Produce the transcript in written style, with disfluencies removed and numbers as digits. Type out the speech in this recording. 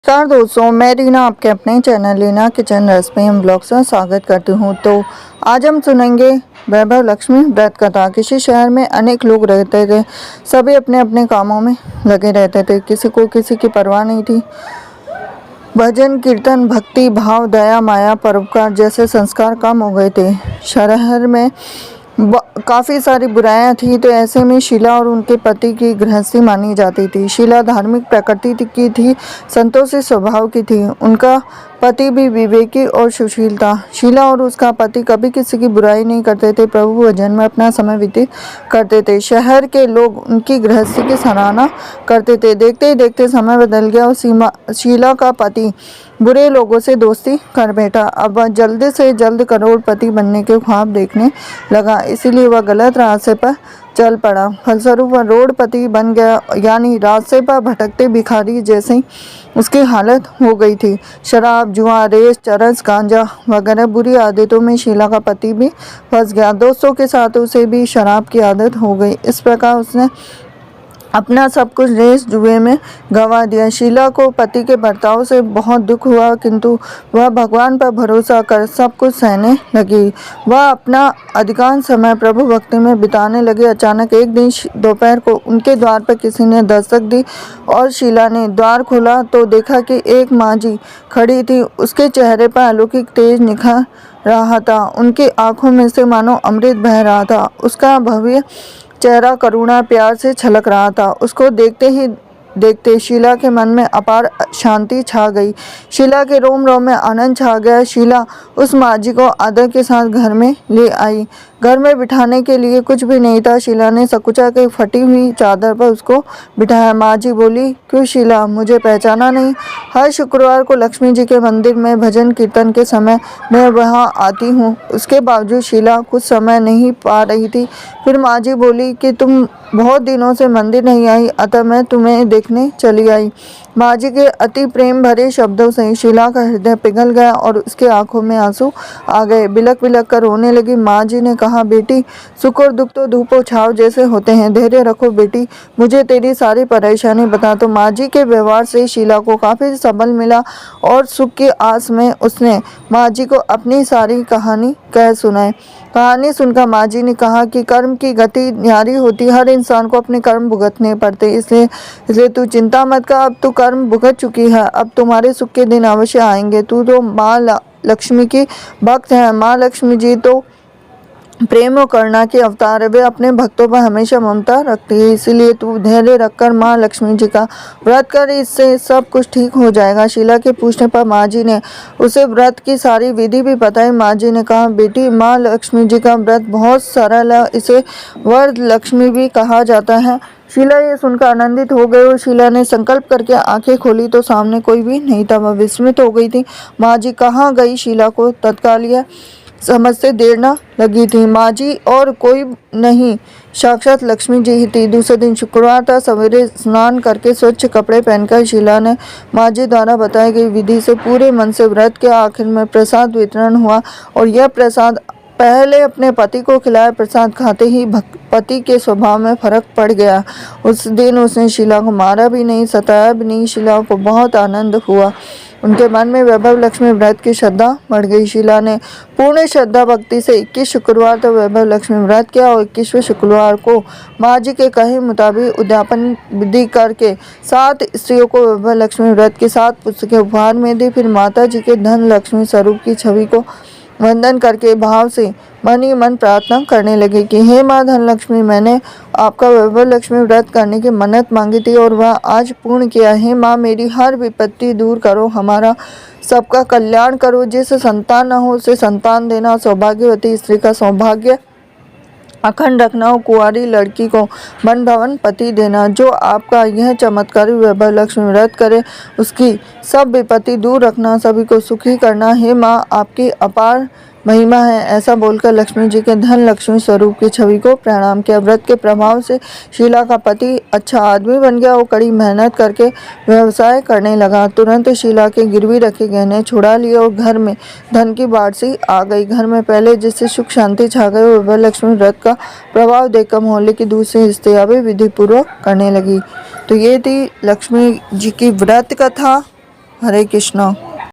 नमस्कार दोस्तों, मैं रीना आपके अपने channel Reena kitchen recipe and blogs में स्वागत करती हूँ। तो आज हम सुनेंगे वैभव लक्ष्मी व्रत कथा। किसी शहर में अनेक लोग रहते थे। सभी अपने अपने कामों में लगे रहते थे। किसी को किसी की परवाह नहीं थी। भजन कीर्तन भक्ति भाव दया माया परोपकार जैसे संस्कार कम हो गए थे। शहर में काफ़ी सारी बुराइयां थी। तो ऐसे में शीला और उनके पति की गृहस्थी मानी जाती थी। शीला धार्मिक प्रकृति की थी, संतोषी स्वभाव की थी। उनका पति भी विवेकी और सुशील था। शीला और उसका पति कभी किसी की बुराई नहीं करते थे। प्रभु भजन में अपना समय व्यतीत करते थे। शहर के लोग उनकी गृहस्थी की सराहना करते थे। देखते ही देखते समय बदल गया और शीला का पति बुरे लोगों से दोस्ती कर बैठा। अब वह जल्द से जल्द करोड़पति बनने के ख्वाब देखने लगा, इसीलिए वह गलत रास्ते पर चल पड़ा। फलस्वरूप वह रोडपति बन गया, यानी रास्ते पर भटकते भिखारी जैसी उसकी हालत हो गई थी। शराब जुआ रेस चरस गांजा वगैरह बुरी आदतों में शीला का पति भी फंस गया। दोस्तों के साथ उसे भी शराब की आदत हो गई। इस प्रकार उसने अपना सब कुछ रेस जुए में गंवा दिया। शीला को पति के बर्ताव से बहुत दुख हुआ, किंतु वह भगवान पर भरोसा कर सब कुछ सहने लगी। वह अपना अधिकांश समय प्रभु भक्ति में बिताने लगी। अचानक एक दिन दोपहर को उनके द्वार पर किसी ने दस्तक दी और शीला ने द्वार खोला तो देखा कि एक माँ जी खड़ी थी। उसके चेहरे पर अलौकिक तेज निखर रहा था। उनकी आंखों में से मानो अमृत बह रहा था। उसका भव्य चेहरा करुणा प्यार से छलक रहा था। उसको देखते ही देखते शीला के मन में अपार शांति छा गई। शीला के रोम रोम में आनंद छा गया। शीला उस माँ जी को आदर के साथ घर में ले आई। घर में बिठाने के लिए कुछ भी नहीं था। शीला ने सकुचा के फटी हुई चादर पर उसको बिठाया। माँ जी बोली, क्यों शीला, मुझे पहचाना नहीं? हर शुक्रवार को लक्ष्मी जी के मंदिर में भजन कीर्तन के समय मैं वहाँ आती हूँ। उसके बावजूद शीला कुछ समय नहीं पा रही थी। फिर माँ जी बोली कि तुम बहुत दिनों से मंदिर नहीं आई, अतः मैं तुम्हें देखने चली आई। माँ जी के अति प्रेम भरे शब्दों से शीला का हृदय पिघल गया और उसके आंखों में आंसू आ गए। बिलक बिलक कर रोने लगी। माँ जी ने कहा, बेटी, सुख और दुख तो धूप और छाव जैसे होते हैं। धैर्य रखो बेटी, मुझे तेरी सारी परेशानी बता। तो माँ जी के व्यवहार से शीला को काफ़ी सबल मिला और सुख की आस में उसने माँ जी को अपनी सारी कहानी कह सुनाई। कहानी सुनकर माँ जी ने कहा कि कर्म की गति न्यारी होती, हर इंसान को अपने कर्म भुगतने पड़ते, इसलिए तू चिंता मत कर। अब तू कर्म भुगत चुकी है, अब तुम्हारे सुख के दिन अवश्य आएंगे। तू तो माँ लक्ष्मी की भक्त है। माँ लक्ष्मी जी तो प्रेम और करुणा के अवतार है। वे अपने भक्तों पर हमेशा ममता रखती है, इसीलिए तू धैर्य रखकर माँ लक्ष्मी जी का व्रत कर, इससे सब कुछ ठीक हो जाएगा। शीला के पूछने पर माँ जी ने उसे व्रत की सारी विधि भी बताई। माँ जी ने कहा, बेटी, माँ लक्ष्मी जी का व्रत बहुत सरल है, इसे वर लक्ष्मी भी कहा जाता है। शीला ये सुनकर आनंदित हो गई और शीला ने संकल्प करके आंखें खोली तो सामने कोई भी नहीं था। वह विस्मित हो गई थी। माँ जी कहाँ गई? शीला को तत्काल यह समझते देर न लगी थी। माँ जी और कोई नहीं, साक्षात लक्ष्मी जी ही थी। दूसरे दिन शुक्रवार था। सवेरे स्नान करके स्वच्छ कपड़े पहनकर शीला ने माँ जी द्वारा बताई गई विधि से पूरे मन से व्रत किया। आखिर में प्रसाद वितरण हुआ और यह प्रसाद पहले अपने पति को खिलाया। प्रसाद खाते ही पति के स्वभाव में फर्क पड़ गया। उस दिन उसने शीला को मारा भी नहीं, सताया भी नहीं। शीला को बहुत आनंद हुआ। उनके मन में वैभव लक्ष्मी व्रत की श्रद्धा बढ़ गई। शीला ने पूर्ण श्रद्धा भक्ति से 21 शुक्रवार तक वैभव लक्ष्मी व्रत किया और 21वें शुक्रवार को माँ जी के कहे मुताबिक उद्यापन विधि करके 7 स्त्रियों को वैभव लक्ष्मी व्रत की 7 पुस्तकें उपहार में दी। फिर माता जी के धन लक्ष्मी स्वरूप की छवि को वंदन करके भाव से मन ही मन प्रार्थना करने लगे कि हे माँ धन लक्ष्मी, मैंने आपका वैभव लक्ष्मी व्रत करने की मन्नत मांगी थी और वह आज पूर्ण किया है। माँ, मेरी हर विपत्ति दूर करो, हमारा सबका कल्याण करो। जिसे संतान न हो उसे संतान देना, सौभाग्यवती स्त्री का सौभाग्य अखंड रखना और कुंवारी लड़की को मन भवन पति देना। जो आपका यह चमत्कारी वैभव लक्ष्मी व्रत करे उसकी सब विपत्ति दूर रखना, सभी को सुखी करना। हे माँ, आपकी अपार महिमा है। ऐसा बोलकर लक्ष्मी जी के धन लक्ष्मी स्वरूप की छवि को प्रणाम किया। व्रत के प्रभाव से शीला का पति अच्छा आदमी बन गया और कड़ी मेहनत करके व्यवसाय करने लगा। तुरंत शीला के गिरवी रखे गहने छुड़ा लिए और घर में धन की बाढ़ सी आ गई। घर में पहले जिससे सुख शांति छा गई, वैभव लक्ष्मी व्रत का प्रभाव देखकर मोहल्ले की दूसरी स्त्रियां भी विधि पूर्वक करने लगी। तो ये थी लक्ष्मी जी की व्रत कथा। हरे कृष्ण।